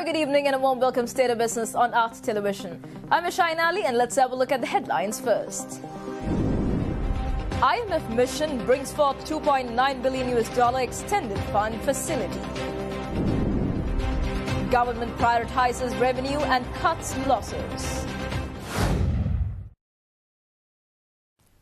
good evening and a warm welcome to State of Business on Art Television. I'm Ashain Ali and let's have a look at the headlines first. IMF mission brings forth $2.9 billion extended fund facility. Government prioritizes revenue and cuts losses.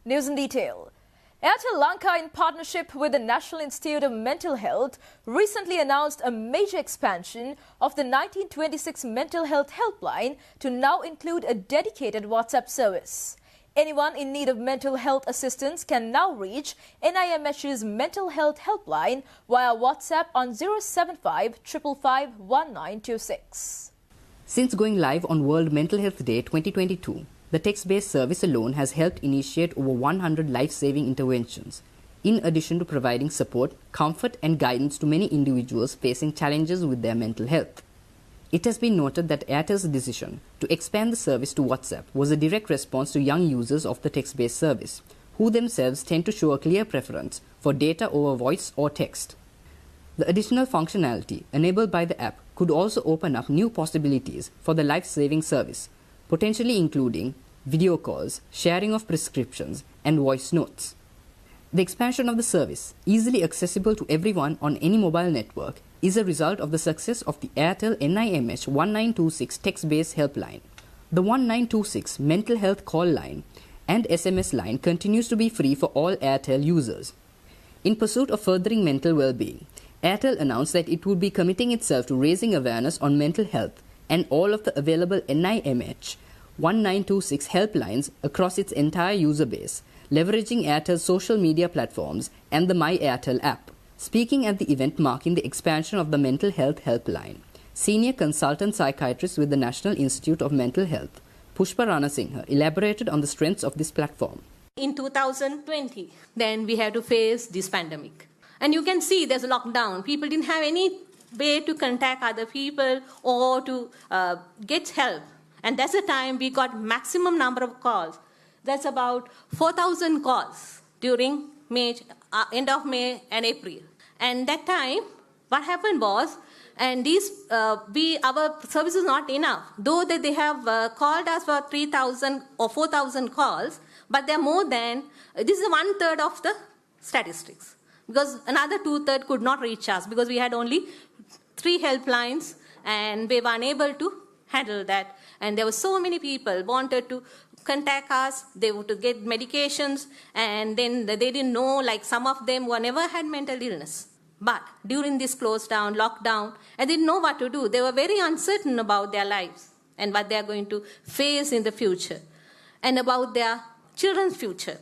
News in detail. Airtel Lanka, in partnership with the National Institute of Mental Health, recently announced a major expansion of the 1926 mental health helpline to now include a dedicated WhatsApp service. Anyone in need of mental health assistance can now reach NIMH's mental health helpline via WhatsApp on 075 555 1926. Since going live on World Mental Health Day 2022, the text-based service alone has helped initiate over 100 life-saving interventions, in addition to providing support, comfort and guidance to many individuals facing challenges with their mental health. It has been noted that Airtel's decision to expand the service to WhatsApp was a direct response to young users of the text-based service, who themselves tend to show a clear preference for data over voice or text. The additional functionality enabled by the app could also open up new possibilities for the life-saving service, potentially including video calls, sharing of prescriptions, and voice notes. The expansion of the service, easily accessible to everyone on any mobile network, is a result of the success of the Airtel NIMH 1926 text-based helpline. The 1926 mental health call line and SMS line continues to be free for all Airtel users. In pursuit of furthering mental well-being, Airtel announced that it would be committing itself to raising awareness on mental health and all of the available NIMH 1926 helplines across its entire user base, leveraging Airtel's social media platforms and the My Airtel app. Speaking at the event marking the expansion of the mental health helpline, senior consultant psychiatrist with the National Institute of Mental Health, Pushpa Ranasinghe, elaborated on the strengths of this platform. In 2020, then we had to face this pandemic. And you can see there's a lockdown. People didn't have any way to contact other people or to get help. And that's the time we got maximum number of calls. That's about 4,000 calls during end of May and April. And that time, what happened was, and our service is not enough. Though that they have called us for 3,000 or 4,000 calls, but they're more than, this is 1/3 of the statistics. Because another 2/3 could not reach us because we had only 3 helplines and we were unable to handle that. And there were so many people wanted to contact us, they were to get medications, and then they didn't know, like some of them were never had mental illness. But during this closed down, lockdown, and they didn't know what to do. They were very uncertain about their lives and what they are going to face in the future and about their children's future.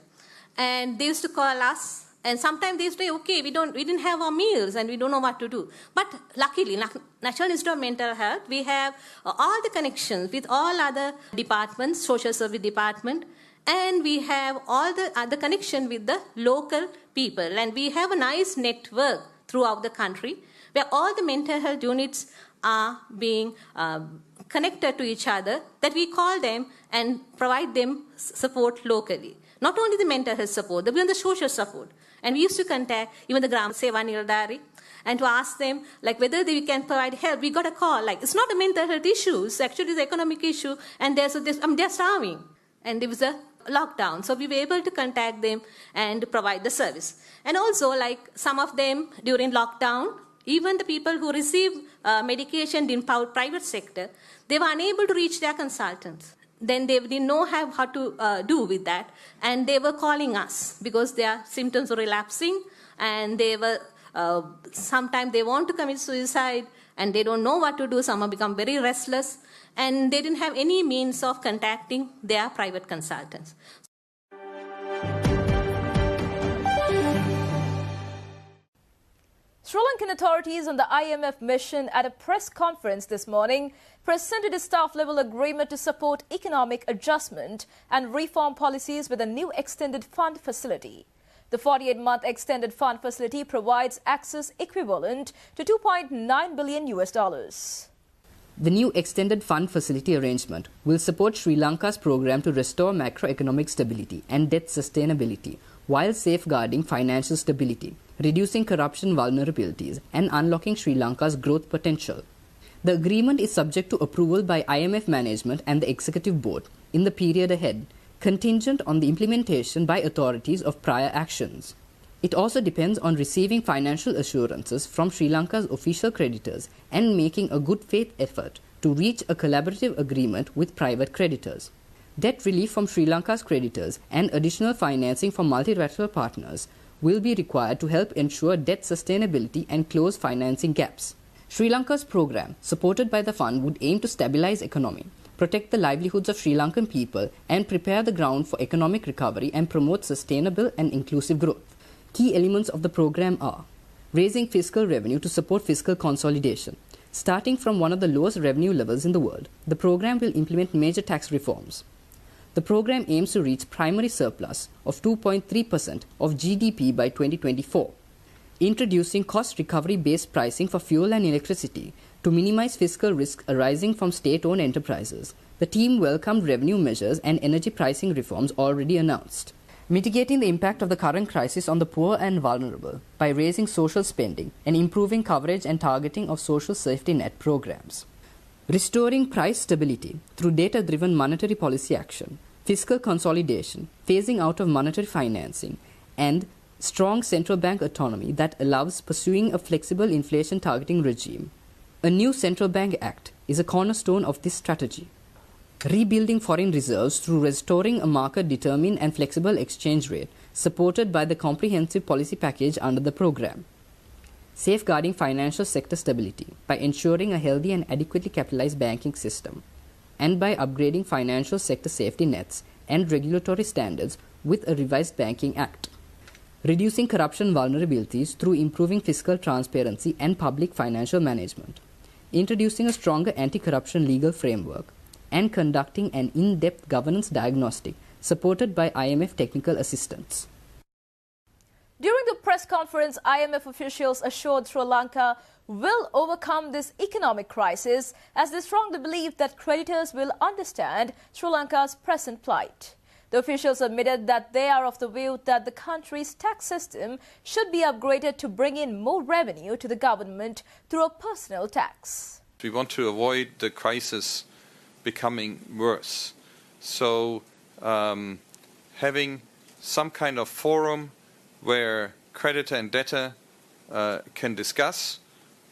And they used to call us. And sometimes they say, okay, we didn't have our meals and we don't know what to do. But luckily, National Institute of Mental Health, we have all the connections with all other departments, social service department, and we have all the other connection with the local people. And we have a nice network throughout the country where all the mental health units are being connected to each other, that we call them and provide them support locally. Not only the mental health support, but even the social support. And we used to contact even the Gram Seva Niladhari and to ask them like whether they can provide help. We got a call like it's not a mental health issue, it's actually the economic issue, and they're starving. And there was a lockdown, so we were able to contact them and provide the service. And also like some of them during lockdown, even the people who received medication in private sector, they were unable to reach their consultants. Then they didn't know how to do with that. And they were calling us because their symptoms were relapsing and they were, sometimes they want to commit suicide and they don't know what to do. Some have become very restless and they didn't have any means of contacting their private consultants. Sri Lankan authorities on the IMF mission at a press conference this morning presented a staff-level agreement to support economic adjustment and reform policies with a new extended fund facility. The 48-month extended fund facility provides access equivalent to $2.9 billion. The new extended fund facility arrangement will support Sri Lanka's program to restore macroeconomic stability and debt sustainability while safeguarding financial stability, reducing corruption vulnerabilities and unlocking Sri Lanka's growth potential. The agreement is subject to approval by IMF management and the executive board in the period ahead, contingent on the implementation by authorities of prior actions. It also depends on receiving financial assurances from Sri Lanka's official creditors and making a good faith effort to reach a collaborative agreement with private creditors. Debt relief from Sri Lanka's creditors and additional financing from multilateral partners will be required to help ensure debt sustainability and close financing gaps. Sri Lanka's program, supported by the fund, would aim to stabilize economy, protect the livelihoods of Sri Lankan people, and prepare the ground for economic recovery and promote sustainable and inclusive growth. Key elements of the program are raising fiscal revenue to support fiscal consolidation. Starting from one of the lowest revenue levels in the world, the program will implement major tax reforms. The program aims to reach primary surplus of 2.3% of GDP by 2024. Introducing cost recovery-based pricing for fuel and electricity to minimize fiscal risk arising from state-owned enterprises. The team welcomed revenue measures and energy pricing reforms already announced. Mitigating the impact of the current crisis on the poor and vulnerable by raising social spending and improving coverage and targeting of social safety net programs. Restoring price stability through data-driven monetary policy action, fiscal consolidation, phasing out of monetary financing, and strong central bank autonomy that allows pursuing a flexible inflation targeting regime. A new central bank act is a cornerstone of this strategy. Rebuilding foreign reserves through restoring a market-determined and flexible exchange rate supported by the comprehensive policy package under the program. Safeguarding financial sector stability by ensuring a healthy and adequately capitalized banking system, and by upgrading financial sector safety nets and regulatory standards with a revised Banking Act. Reducing corruption vulnerabilities through improving fiscal transparency and public financial management. Introducing a stronger anti-corruption legal framework, and conducting an in-depth governance diagnostic supported by IMF technical assistance. During the press conference, IMF officials assured Sri Lanka will overcome this economic crisis as they strongly believe that creditors will understand Sri Lanka's present plight. The officials admitted that they are of the view that the country's tax system should be upgraded to bring in more revenue to the government through a personal tax. We want to avoid the crisis becoming worse. So having some kind of forum where creditor and debtor can discuss,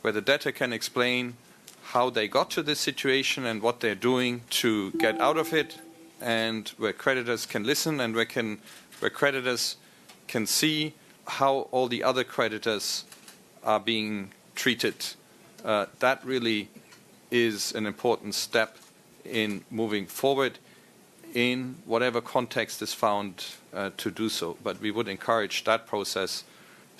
where the debtor can explain how they got to this situation and what they're doing to get out of it, and where creditors can listen and where creditors can see how all the other creditors are being treated. That really is an important step in moving forward in whatever context is found to do so. But we would encourage that process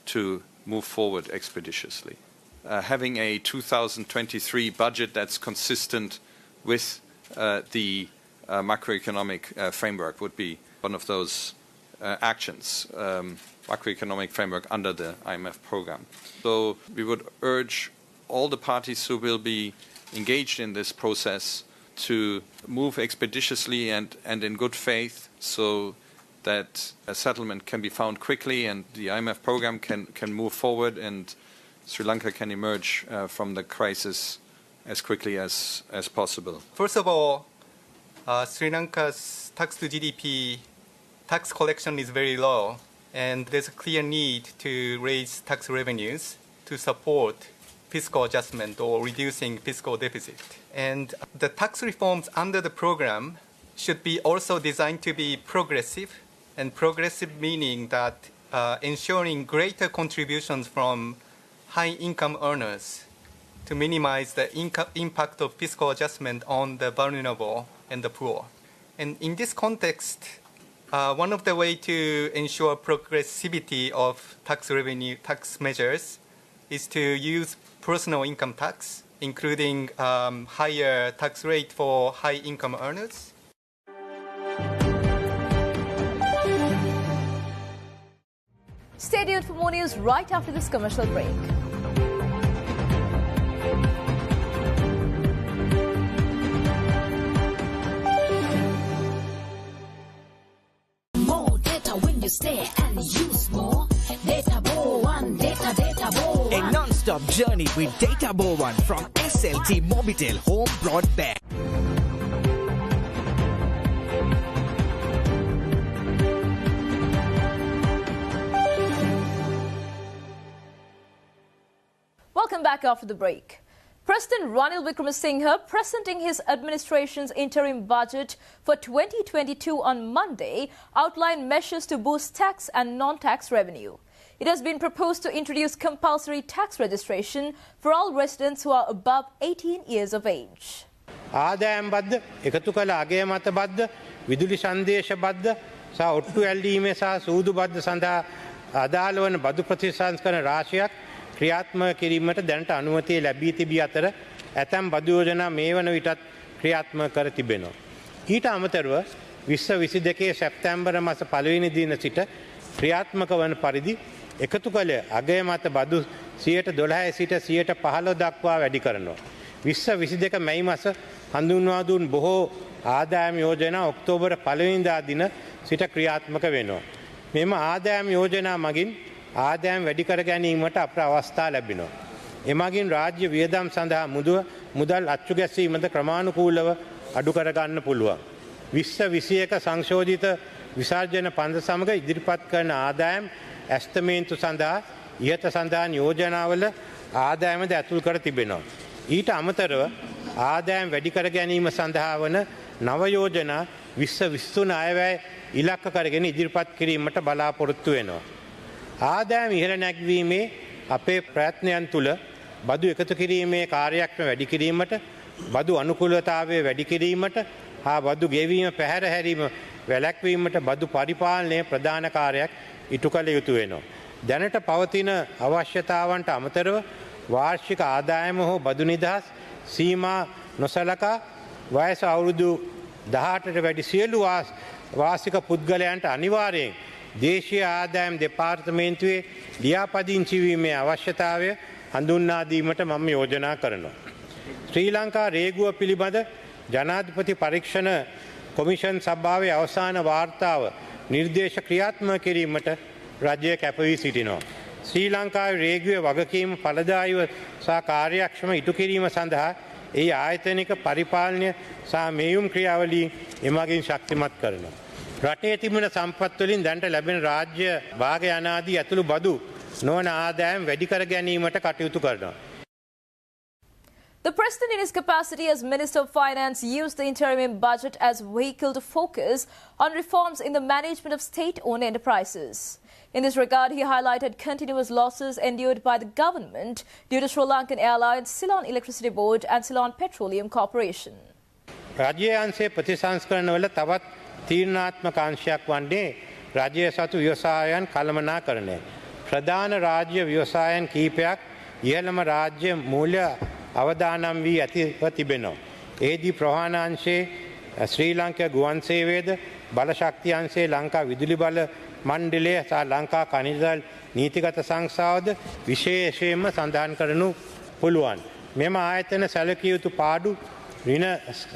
to move forward expeditiously. Having a 2023 budget that's consistent with the macroeconomic framework would be one of those actions, macroeconomic framework under the IMF program. So we would urge all the parties who will be engaged in this process to move expeditiously and in good faith so that a settlement can be found quickly and the IMF program can move forward and Sri Lanka can emerge from the crisis as quickly as possible. First of all, Sri Lanka's tax to GDP tax collection is very low, and there's a clear need to raise tax revenues to support fiscal adjustment or reducing fiscal deficit. And the tax reforms under the program should be also designed to be progressive, and progressive meaning that ensuring greater contributions from high-income earners to minimize the impact of fiscal adjustment on the vulnerable and the poor. And in this context, one of the ways to ensure progressivity of tax revenue tax measures is to use personal income tax, including higher tax rate for high-income earners. Stay tuned for more news right after this commercial break. More data when you stay and use more. Data ball, one data ball. A non one-stop journey with Data Bow1 from SLT Mobitel Home Broadband. Welcome back after the break. President Ranil Wickremesinghe, presenting his administration's interim budget for 2022 on Monday, outlined measures to boost tax and non-tax revenue. It has been proposed to introduce compulsory tax registration for all residents who are above 18 years of age. ආදායම් බද්ද එකතු කළ අගය මත බද්ද විදුලි සංදේශ බද්ද සහ ඔට්ටු ඇල්ලීමේ සහ සූදු බද්ද සඳහා අදාළ වන බදු ප්‍රතිසංස්කරණ රාශියක් ක්‍රියාත්මක කිරීමට දැනට අනුමැතිය ලැබී තිබී අතර ඇතැම් බදු යෝජනා මේ වන විටත් ක්‍රියාත්මක කර තිබෙනවා. ඊට අමතරව 2022 සැප්තැම්බර් මාස 1 වෙනි දින සිට ක්‍රියාත්මක වන පරිදි එකතු කළ අගය මත බදු 12% සිට 15% දක්වා වැඩි කරනවා. 2022 මැයි මාස හඳුන්වා දුන් බොහෝ ආදායම් යෝජනා ඔක්තෝබර් 1 වෙනිදා දින සිට ක්‍රියාත්මක වෙනවා. මෙම ආදායම් යෝජනා මගින් ආදායම් වැඩි කර ගැනීමට අපට අවස්ථා ලැබෙනවා. එමගින් රාජ්‍ය වියදම් සඳහා මුදල් අච්චු ගැසීමද ක්‍රමානුකූලව අඩු කර ගන්න පුළුවන්. 2021 සංශෝධිත විසර්ජන පන්ද සමග ඉදිරිපත් කරන ආදායම් ඇස්තමේන්තු සඳහා ඉහත සඳහන් යෝජනාවල ආදායමද ඇතුල් කර තිබෙනවා. ඊට අමතරව ආදායම් වැඩි කර ගැනීම සඳහා වන නව යෝජනා 2023 අයවැය ඉලක්ක කරගෙන ඉදිරිපත් කිරීමට බලාපොරොත්තු වෙනවා. ආදායම් ඉහළ නැග්වීමේ අපේ ප්‍රයත්නයන් තුළ බදු එකතු කිරීමේ කාර්යක්ෂම වැඩි කිරීමට, බදු අනුකූලතාවය වැඩි කිරීමට හා බදු ගෙවීම පැහැර හැරීම වැළැක්වීමට බදු පරිපාලනයේ ප්‍රධාන කාර්යයක් ඉටු කළ යුතු වෙනවා. දැනට පවතින අවශ්‍යතාවන්ට අමතරව වාර්ෂික ආදායම හෝ බදු නිදහස් සීමා නොසලකා වයස අවුරුදු 18ට වැඩි සියලු වාසික පුද්ගලයන්ට අනිවාර්යයෙන් දේශීය ආදායම් දෙපාර්තමේන්තුවේ ලියාපදිංචි වීමේ අවශ්‍යතාවය හඳුන්වා දීමට මම යෝජනා කරනවා. ශ්‍රී ලංකා රේගුව පිළිබඳ ජනාධිපති පරීක්ෂණ කොමිෂන් සභාවේ අවසාන වාර්තාව නිර්දේශ ක්‍රියාත්මක කිරීමට රජය කැප වී සිටිනවා. ශ්‍රී ලංකාවේ රේගුවේ වගකීම ඵලදායීව සහ කාර්යක්ෂම ඉටු කිරීම සඳහා ඒ ආයතනික පරිපාලනය සහ මෙහෙයුම් ක්‍රියාවලීන් එමගින් ශක්තිමත් කරනවා. රටේ තිබෙන සම්පත් වලින් දැනට ලැබෙන රාජ්‍ය භාග යනාදී ඇතුළු බදු නොවන ආදායම් වැඩි කර ගැනීමට කටයුතු කරනවා. The President, in his capacity as Minister of Finance, used the interim budget as vehicle to focus on reforms in the management of state-owned enterprises. In this regard, he highlighted continuous losses endured by the government due to Sri Lankan Airlines, Ceylon Electricity Board and Ceylon Petroleum Corporation. රාජ්‍ය අංශයේ ප්‍රතිසංස්කරණවල තවත් තීරණාත්මක අංශයක් වන්නේ රාජ්‍ය සතු ව්‍යවසායයන් කළමනාකරණය. ප්‍රධාන රාජ්‍ය ව්‍යවසායන් කීපයක් ඉහළම රාජ්‍ය මූල්‍ය අවදානම් වී ඇතිව තිබෙනවා. ඒදී ප්‍රවාහන අංශයේ ශ්‍රී ලංකා ගුවන් සේවයේද, බලශක්ති අංශයේ ලංකා විදුලි බල මණ්ඩලය සහ ලංකා ඛනිජ නීතිගත සංස්ථාවද විශේෂයෙන්ම සඳහන් කරනු පුළුවන්. මෙම ආයතන සැලකිය යුතු පාඩු ඍණ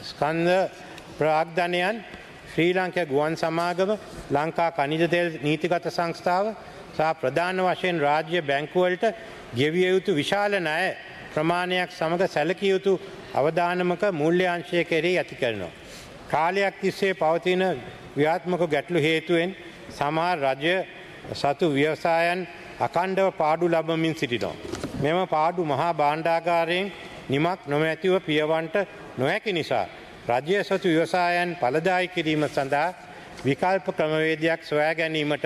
ස්කන්ධ ප්‍රාග්ධනයන් ශ්‍රී ලංකා ගුවන් සමාගම, ලංකා ඛනිජ තෙල් නීතිගත සංස්ථාව සහ ප්‍රධාන වශයෙන් රාජ්‍ය බැංකුවලට ගෙවිය යුතු විශාල ණය ප්‍රමාණයක් සමග සැලකිය යුතු අවදානමක මූල්‍යාංශය කෙරෙහි ඇති කරනවා. කාලයක් තිස්සේ පවතින ව්‍යුහාත්මක ගැටලු හේතුවෙන් සමහර රජය සතු ව්‍යවසායන් අඛණ්ඩව පාඩු ලබමින් සිටිනවා. මෙම පාඩු මහා භාණ්ඩාගාරයෙන් නිමක් නොමැතිව පියවන්නට නොහැකි නිසා රජය සතු ව්‍යවසායන් ඵලදායී කිරීම සඳහා විකල්ප ක්‍රමවේදයක් සොයා ගැනීමට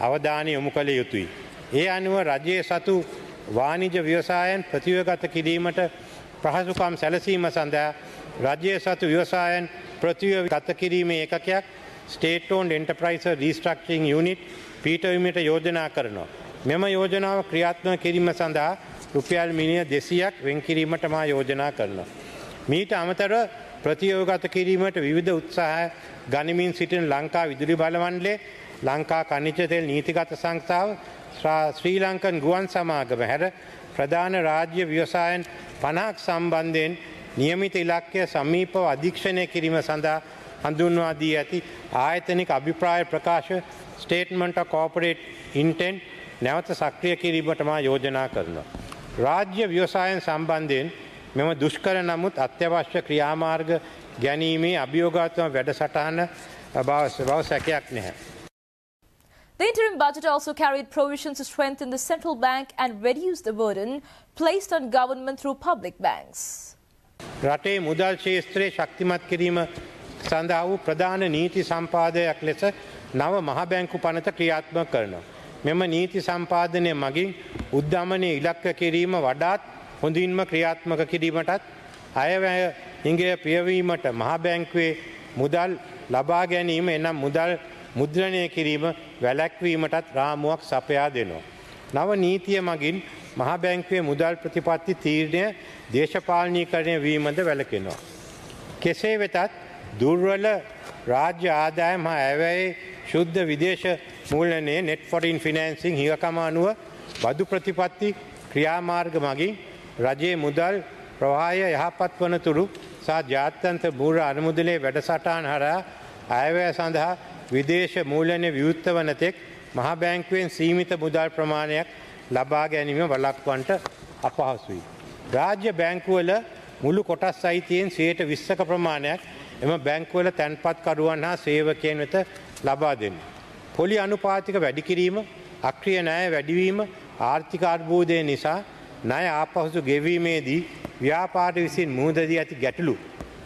අවධානය යොමු කළ යුතුයි. ඒ අනුව රජයේ සතු වාණිජ්‍ය ව්‍යවසායන් ප්‍රතිවගත කිරීමට පහසුකම් සැලසීම සඳහා රජයේ සතු ව්‍යවසායන් ප්‍රතිවගත කිරීමේ ඒකකයක් State Owned Enterprise Restructuring Unit පිටවීමට යෝජනා කරනවා. මෙම යෝජනාව ක්‍රියාත්මක කිරීම සඳහා රුපියල් මිලියන 200ක් වෙන් කිරීමට මා යෝජනා කරනවා. මීට අමතරව ප්‍රතිවගත කිරීමට විවිධ උත්සාහ ගනිමින් සිටින ලංකා විදුලි බල මණ්ඩලය, ලංකා ඛනිජ තෙල් නීතිගත සංස්ථාව, ශ්‍රී ලංකන් ගුවන් සමාගම හැර ප්‍රධාන රාජ්‍ය ව්‍යවසායන් 50ක් සම්බන්ධයෙන් නියමිත ඉලක්කය සමීපව අධීක්ෂණය කිරීම සඳහා හඳුන්වා දී ඇති ආයතනික අභිප්‍රාය ප්‍රකාශ Statement of Corporate Intent නැවත සක්‍රිය කිරීමට මා යෝජනා කරනවා. රාජ්‍ය ව්‍යවසායන් සම්බන්ධයෙන් මෙම දුෂ්කර නමුත් අත්‍යවශ්‍ය ක්‍රියාමාර්ග ගැනීමේ අභියෝගාත්මක වැඩසටහන බව සැකයක් නැහැ. The interim budget also carried provisions to strengthen the central bank and reduce the burden placed on government through public banks. රටේ මුදල් ශේත්‍රයේ ශක්තිමත් කිරීම සඳහා වූ ප්‍රධාන නීති සම්පාදයක් ලෙස නව මහ බැංකු පනත ක්‍රියාත්මක කරනවා. මෙම නීති සම්පාදනය මගින් උද්ධමනය ඉලක්ක කිරීම වඩාත් හොඳින්ම ක්‍රියාත්මක කිරීමටත් අයවැය හිඟය පියවීමට මහ බැංකුවේ මුදල් ලබා ගැනීම එනම් මුදල් මුද්‍රණය කිරීම වැළැක්වීමටත් රාමුවක් සපයා දෙනවා. නව නීතිය මගින් මහ බැංකුවේ මුදල් ප්‍රතිපත්ති තීරණය දේශපාලනීකරණය වීමද වැළකෙනවා. කෙසේ වෙතත් දුර්වල රාජ්‍ය ආදායම හා ඇවැයේ ශුද්ධ විදේශ මූලනයේ net foreign financing හිගකම අනුව බදු ප්‍රතිපත්ති ක්‍රියාමාර්ග මගින් රජයේ මුදල් ප්‍රවාහය යහපත් වන තුරු සහ ජාත්‍යන්තර මූල්‍ය අනුමුදලේ වැඩසටහන හරහා අයවැය සඳහා විදේශ මූලනය විවෘත වන තෙක් මහ බැංකුවෙන් සීමිත මුදල් ප්‍රමාණයක් ලබා ගැනීම වළක්වන්නට අපහසුයි. රාජ්‍ය බැංකුවල මුළු කොටස් අයිතියෙන් 20% ප්‍රමාණයක් එම බැංකුවල තැන්පත්කරුවන් හා සේවකයන් වෙත ලබා දෙන්න. පොලි අනුපාතික වැඩි කිරීම, අක්‍රිය ණය වැඩිවීම, ආර්ථික අර්බුදය නිසා ණය ආපසු ගෙවීමේදී ව්‍යාපාර විසින් මුහුණ දී ඇති ගැටලු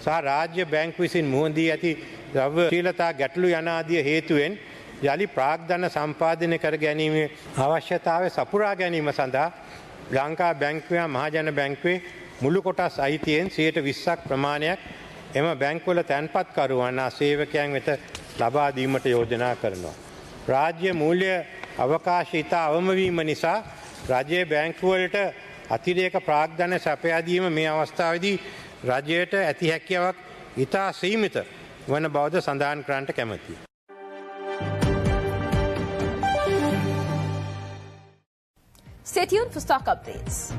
සහ රාජ්‍ය බැංකු විසින් මුහුණ දී ඇති ද්‍රව්‍යශීලතා ගැටලු යන ආදී හේතුවෙන් යලි ප්‍රාග්ධන සම්පාදනය කර ගැනීමේ අවශ්‍යතාවය සපුරා ගැනීම සඳහා ලංකා බැංකුවේ මහජන බැංකුවේ මුළු කොටස් අයිතියෙන් 20% ප්‍රමාණයක් එම බැංකුවල තැන්පත්කරුවන් හා සේවකයන් වෙත ලබා දීමට යෝජනා කරනවා. රාජ්‍ය මූල්‍ය අවකාශය ඉතා අවම වීම නිසා රජයේ බැංකුවලට අතිරේක ප්‍රාග්ධන සපයා දීම මේ අවස්ථාවේදී රජයට ඇති හැකියාවක් ඉතා සීමිත වන බවද සඳහන් කරන්නට කැමැතියි. Stay tuned for stock updates.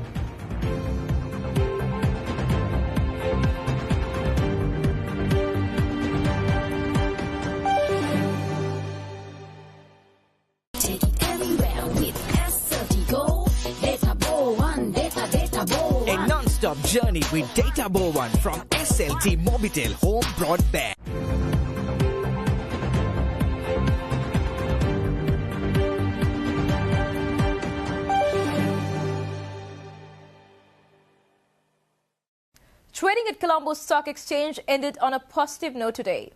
Take it everywhere with SLT Go. Data Ball 1, Data Ball 1. A non-stop journey with Data Ball 1 from SLT Mobitel Home Broadband. Trading at Colombo Stock Exchange ended on a positive note today.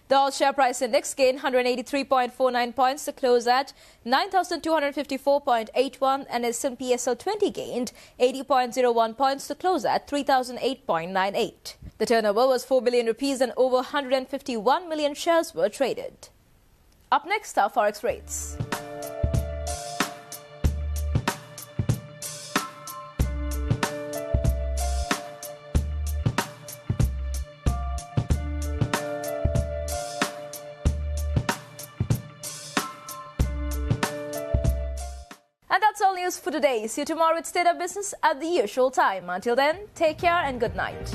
The all share price index gained 183.49 points to close at 9,254.81 and S&P SL 20 gained 80.01 points to close at 3,008.98. The turnover was 4 billion rupees and over 151 million shares were traded. Up next are forex rates. And that's all news for today. See you tomorrow with State of Business at the usual time. Until then, take care and good night.